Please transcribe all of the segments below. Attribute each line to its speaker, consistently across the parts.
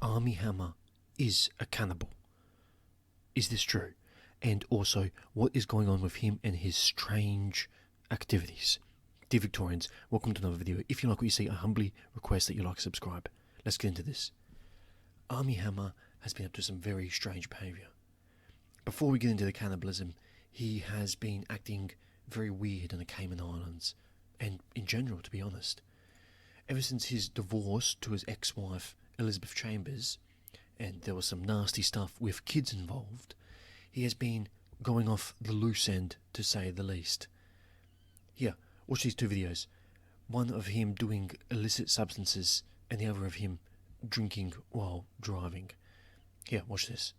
Speaker 1: Armie Hammer is a cannibal. Is this true? And also, what is going on with him and his strange activities? Dear Victorians, welcome to another video. If you like what you see, I humbly request that you like and subscribe. Let's get into this. Armie Hammer has been up to some very strange behaviour. Before we get into the cannibalism, he has been acting very weird on the Cayman Islands, and in general, to be honest. Ever since his divorce to his ex-wife, Elizabeth Chambers, and there was some nasty stuff with kids involved, he has been going off the loose end, to say the least. Here, watch these two videos. One of him doing illicit substances, and the other of him drinking while driving. Here, watch this.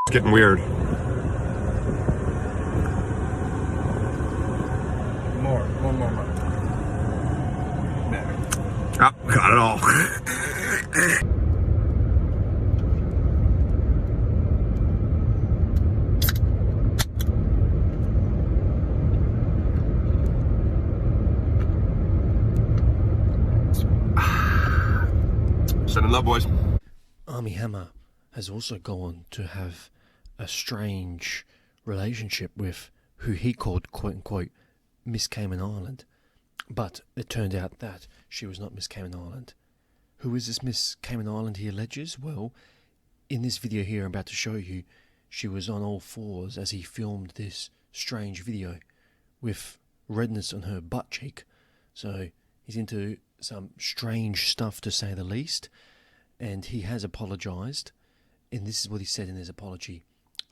Speaker 2: It's getting weird.
Speaker 3: One more. There.
Speaker 2: Oh, got it all. Sending love, boys.
Speaker 1: Armie Hammer has also gone to have a strange relationship with who he called, quote-unquote, Miss Cayman Island. But it turned out that she was not Miss Cayman Island. Who is this Miss Cayman Island he alleges? Well, in this video here I'm about to show you, she was on all fours as he filmed this strange video with redness on her butt cheek. So he's into some strange stuff, to say the least. And he has apologised. And this is what he said in his apology.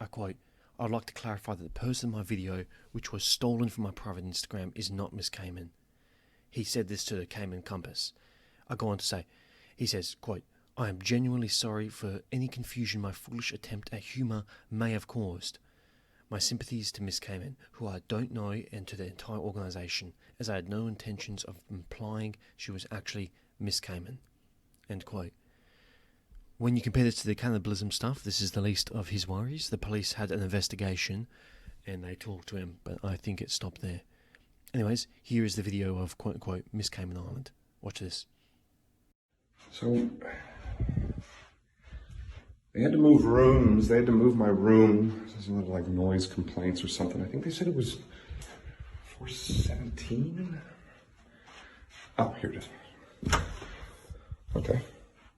Speaker 1: I quote, "I'd like to clarify that the person in my video, which was stolen from my private Instagram, is not Miss Cayman." He said this to the Cayman Compass. I go on to say, he says, quote, "I am genuinely sorry for any confusion my foolish attempt at humour may have caused. My sympathies to Miss Cayman, who I don't know, and to the entire organisation, as I had no intentions of implying she was actually Miss Cayman." End quote. When you compare this to the cannibalism stuff, this is the least of his worries. The police had an investigation and they talked to him, but I think it stopped there. Anyways, here is the video of quote-unquote Miss Cayman Island. Watch this.
Speaker 3: So, they had to move rooms. They had to move my room. There's a lot of like noise complaints or something. I think they said it was 417. Oh, here it is. Okay.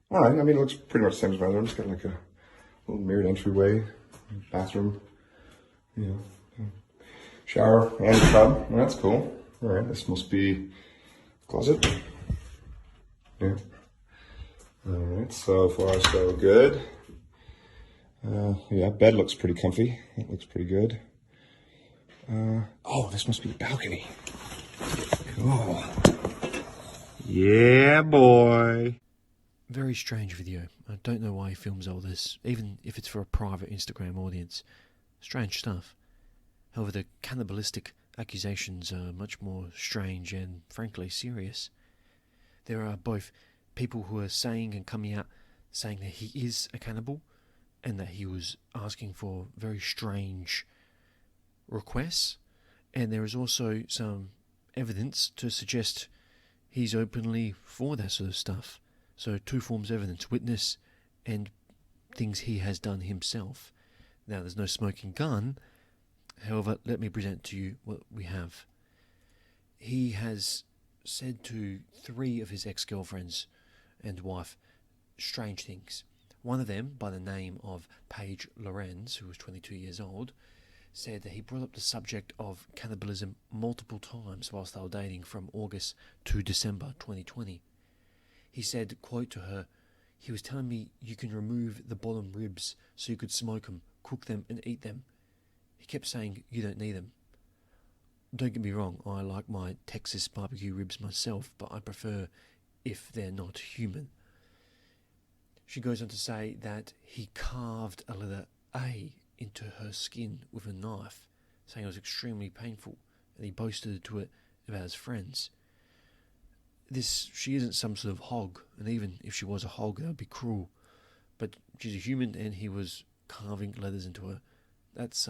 Speaker 3: All right. I mean, it looks pretty much the same as my room. It's got like a little mirrored entryway, bathroom, shower and tub. Well, that's cool. All right. This must be closet. Yeah. All right. So far, so good. Yeah, bed looks pretty comfy. It looks pretty good. Oh, this must be the balcony. Cool. Yeah, boy.
Speaker 1: Very strange video. I don't know why he films all this, even if it's for a private Instagram audience. Strange stuff. However, the cannibalistic accusations are much more strange and, frankly, serious. There are both people who are saying and coming out saying that he is a cannibal and that he was asking for very strange requests, and there is also some evidence to suggest he's openly for that sort of stuff. So two forms of evidence, witness and things he has done himself. Now, there's no smoking gun. However, let me present to you what we have. He has said to 3 of his ex-girlfriends and wife strange things. One of them, by the name of Paige Lorenz, who was 22 years old, said that he brought up the subject of cannibalism multiple times whilst they were dating from August to December 2020. He said, quote to her, "He was telling me you can remove the bottom ribs so you could smoke them, cook them and eat them. He kept saying you don't need them. Don't get me wrong, I like my Texas barbecue ribs myself, but I prefer if they're not human." She goes on to say that he carved a letter A into her skin with a knife, saying it was extremely painful, and he boasted to it about his friends. she isn't some sort of hog, and even if she was a hog, that would be cruel. But she's a human, and he was carving letters into her. That's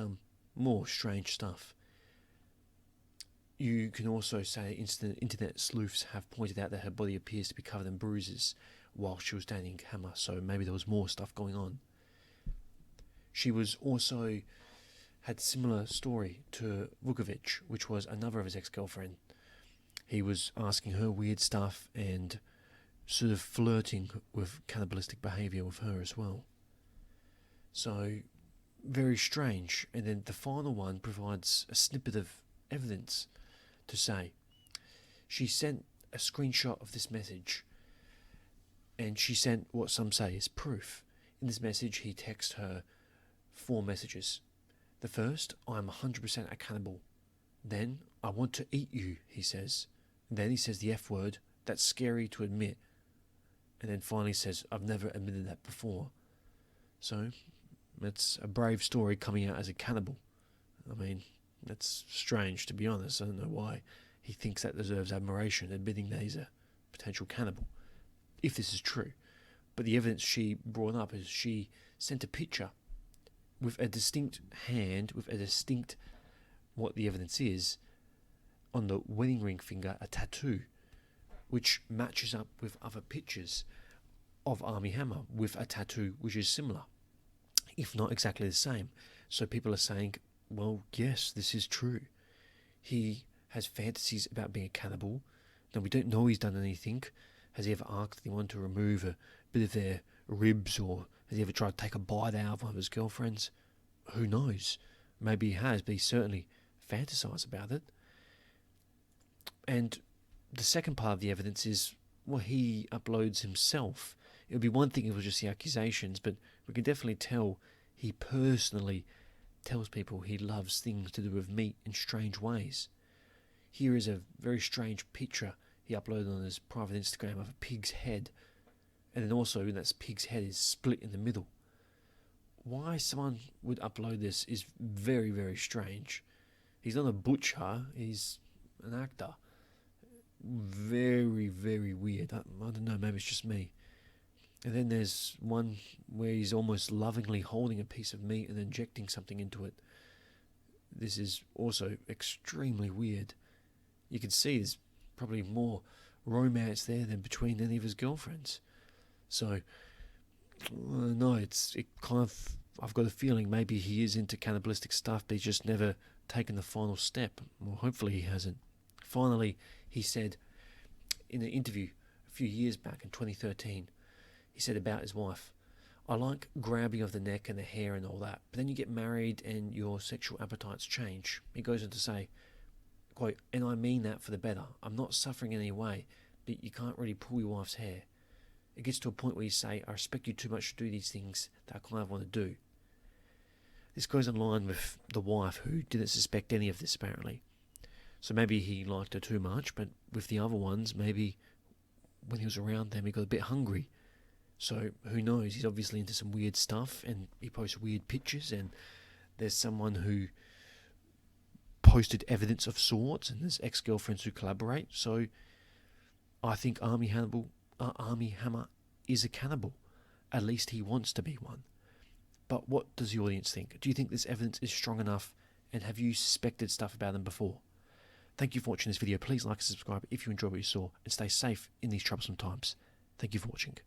Speaker 1: more strange stuff. You can also say internet sleuths have pointed out that her body appears to be covered in bruises while she was dating Hammer, so maybe there was more stuff going on. She was also had similar story to Vukovic, which was another of his ex-girlfriend. He was asking her weird stuff and sort of flirting with cannibalistic behaviour with her as well. So, very strange. And then the final one provides a snippet of evidence to say. She sent a screenshot of this message, and she sent what some say is proof. In this message, he texted her 4 messages. The first, I'm 100% a cannibal. Then, I want to eat you, he says. Then he says the F word, that's scary to admit. And then finally says, I've never admitted that before. So, that's a brave story coming out as a cannibal. I mean, that's strange, to be honest. I don't know why he thinks that deserves admiration, admitting that he's a potential cannibal, if this is true. But the evidence she brought up is she sent a picture with a distinct hand, with a distinct, what the evidence is, on the wedding ring finger, a tattoo, which matches up with other pictures of Armie Hammer with a tattoo which is similar, if not exactly the same. So people are saying, well, yes, this is true. He has fantasies about being a cannibal. Now, we don't know he's done anything. Has he ever asked anyone to remove a bit of their ribs, or has he ever tried to take a bite out of one of his girlfriends? Who knows? Maybe he has, but he certainly fantasized about it. And the second part of the evidence is, well, he uploads himself. It would be one thing if it was just the accusations, but we can definitely tell he personally tells people he loves things to do with meat in strange ways. Here is a very strange picture he uploaded on his private Instagram of a pig's head, and then also that pig's head is split in the middle. Why someone would upload this is very, very strange. He's not a butcher, he's an actor. Very, very weird. I don't know, maybe it's just me. And then there's one where he's almost lovingly holding a piece of meat and injecting something into it. This is also extremely weird. You can see there's probably more romance there than between any of his girlfriends. So, no, I've got a feeling maybe he is into cannibalistic stuff, but he's just never taken the final step. Well, hopefully he hasn't. Finally, he said in an interview a few years back in 2013, he said about his wife, I like grabbing of the neck and the hair and all that, but then you get married and your sexual appetites change. He goes on to say, quote, and I mean that for the better. I'm not suffering in any way, but you can't really pull your wife's hair. It gets to a point where you say, I respect you too much to do these things that I kind of want to do. This goes in line with the wife, who didn't suspect any of this apparently. So maybe he liked her too much, but with the other ones, maybe when he was around them, he got a bit hungry. So who knows? He's obviously into some weird stuff, and he posts weird pictures, and there's someone who posted evidence of sorts, and there's ex-girlfriends who collaborate. So I think Armie Hammer is a cannibal. At least he wants to be one. But what does the audience think? Do you think this evidence is strong enough, and have you suspected stuff about them before? Thank you for watching this video. Please like and subscribe if you enjoyed what you saw, and stay safe in these troublesome times. Thank you for watching.